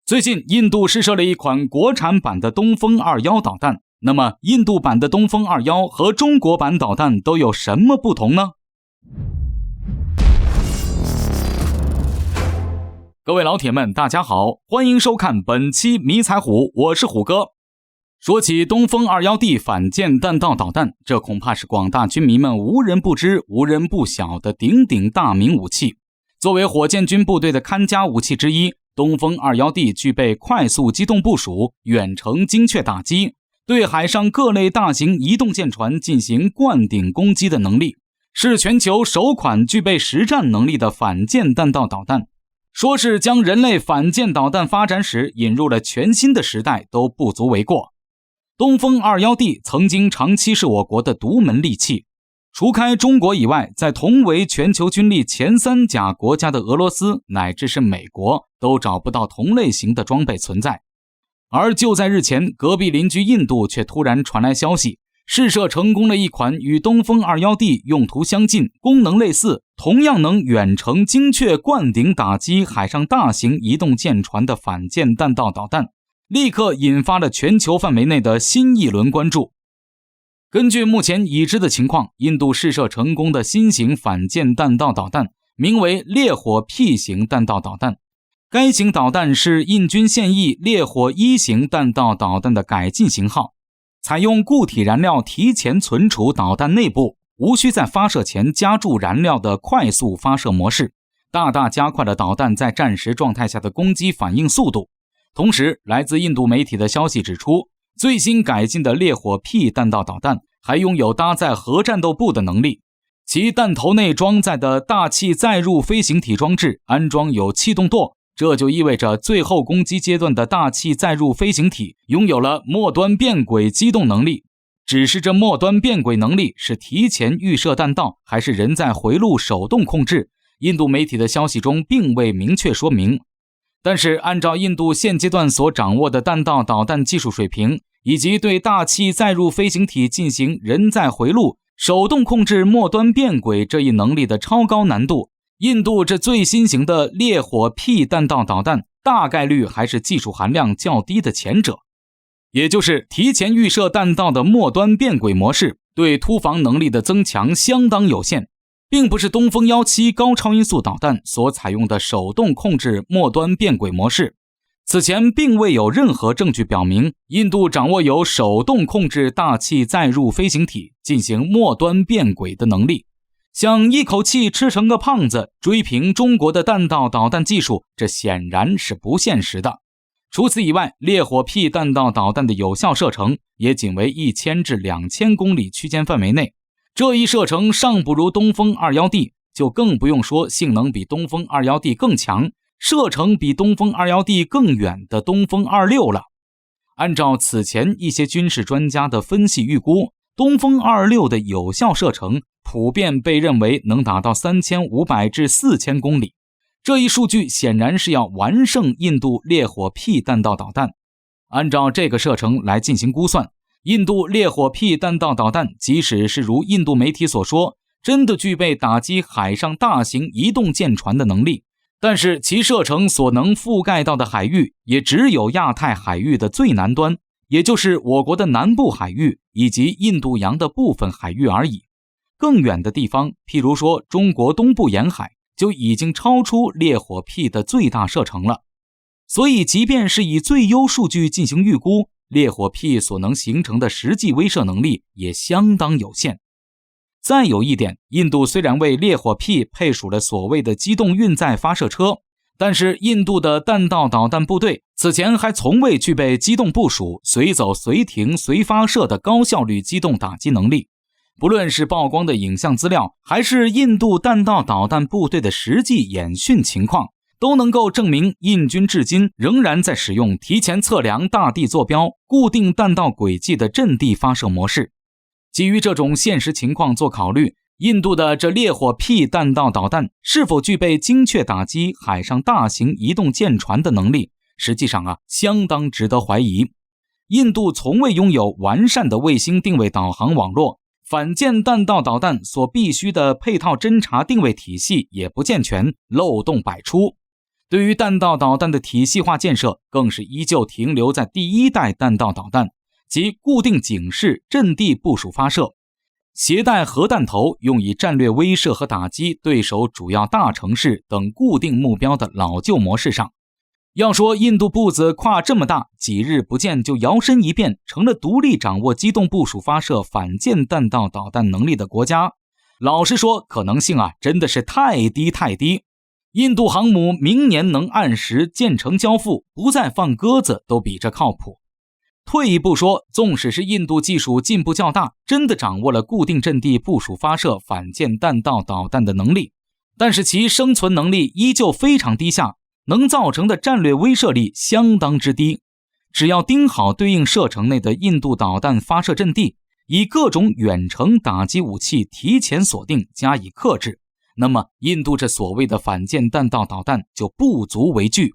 最近，印度试射了一款国产版的东风21导弹。那么，印度版的东风21和中国版导弹都有什么不同呢？各位老铁们，大家好，欢迎收看本期迷彩虎，我是虎哥。说起东风21D 反舰弹道导弹，这恐怕是广大军迷们无人不知、无人不晓的鼎鼎大名武器。作为火箭军部队的看家武器之一，东风21D 具备快速机动部署、远程精确打击，对海上各类大型移动舰船进行灌顶攻击的能力，是全球首款具备实战能力的反舰弹道导弹。说是将人类反舰导弹发展史引入了全新的时代都不足为过。东风21D 曾经长期是我国的独门利器，除开中国以外，在同为全球军力前3甲国家的俄罗斯乃至是美国都找不到同类型的装备存在。而就在日前，隔壁邻居印度却突然传来消息，试射成功了一款与东风21D 用途相近、功能类似、同样能远程精确灌顶打击海上大型移动舰船的反舰弹道导弹，立刻引发了全球范围内的新一轮关注。根据目前已知的情况，印度试射成功的新型反舰弹道导弹名为烈火 P 型弹道导弹。该型导弹是印军现役烈火1型弹道导弹的改进型号，采用固体燃料提前存储导弹内部，无需在发射前加注燃料的快速发射模式，大大加快了导弹在战时状态下的攻击反应速度。同时，来自印度媒体的消息指出，最新改进的烈火 P 弹道导弹还拥有搭载核战斗部的能力，其弹头内装载的大气载入飞行体装置安装有气动舵，这就意味着最后攻击阶段的大气载入飞行体拥有了末端变轨机动能力。只是这末端变轨能力是提前预设弹道还是人在回路手动控制，印度媒体的消息中并未明确说明。但是按照印度现阶段所掌握的弹道导弹技术水平，以及对大气载入飞行体进行人在回路手动控制末端变轨这一能力的超高难度，印度这最新型的烈火 P 弹道导弹大概率还是技术含量较低的前者，也就是提前预设弹道的末端变轨模式对突防能力的增强相当有限，并不是东风17高超音速导弹所采用的手动控制末端变轨模式。此前并未有任何证据表明印度掌握有手动控制大气载入飞行体进行末端变轨的能力，想一口气吃成个胖子追平中国的弹道导弹技术，这显然是不现实的。除此以外，烈火 P 弹道导弹的有效射程也仅为1000至2000公里区间范围内，这一射程尚不如东风21D，就更不用说性能比东风21D更强，射程比东风21D更远的东风26了。按照此前一些军事专家的分析预估，东风26的有效射程普遍被认为能达到3500至4000公里，这一数据显然是要完胜印度烈火 P 弹道导弹。按照这个射程来进行估算，印度烈火 P 弹道导弹即使是如印度媒体所说，真的具备打击海上大型移动舰船的能力，但是其射程所能覆盖到的海域也只有亚太海域的最南端，也就是我国的南部海域以及印度洋的部分海域而已。更远的地方，譬如说中国东部沿海，就已经超出烈火 P 的最大射程了。所以即便是以最优数据进行预估，烈火 P 所能形成的实际威慑能力也相当有限。再有一点，印度虽然为烈火 P 配属了所谓的机动运载发射车，但是印度的弹道导弹部队此前还从未具备机动部署、随走随停随发射的高效率机动打击能力。不论是曝光的影像资料，还是印度弹道导弹部队的实际演训情况，都能够证明印军至今仍然在使用提前测量大地坐标、固定弹道轨迹的阵地发射模式。基于这种现实情况做考虑，印度的这烈火 P 弹道导弹是否具备精确打击海上大型移动舰船的能力，实际上相当值得怀疑。印度从未拥有完善的卫星定位导航网络，反舰弹道导弹所必须的配套侦察定位体系也不健全，漏洞百出。对于弹道导弹的体系化建设，更是依旧停留在第一代弹道导弹，即固定警示、阵地部署发射，携带核弹头用以战略威慑和打击对手主要大城市等固定目标的老旧模式上。要说印度步子跨这么大，几日不见就摇身一变成了独立掌握机动部署发射反舰弹道导弹能力的国家，老实说可能性真的是太低太低。印度航母明年能按时建成交付，不再放鸽子都比这靠谱。退一步说，纵使是印度技术进步较大，真的掌握了固定阵地部署发射反舰弹道导弹的能力，但是其生存能力依旧非常低下，能造成的战略威慑力相当之低。只要盯好对应射程内的印度导弹发射阵地，以各种远程打击武器提前锁定加以克制，那么印度这所谓的反舰弹道导弹就不足为惧。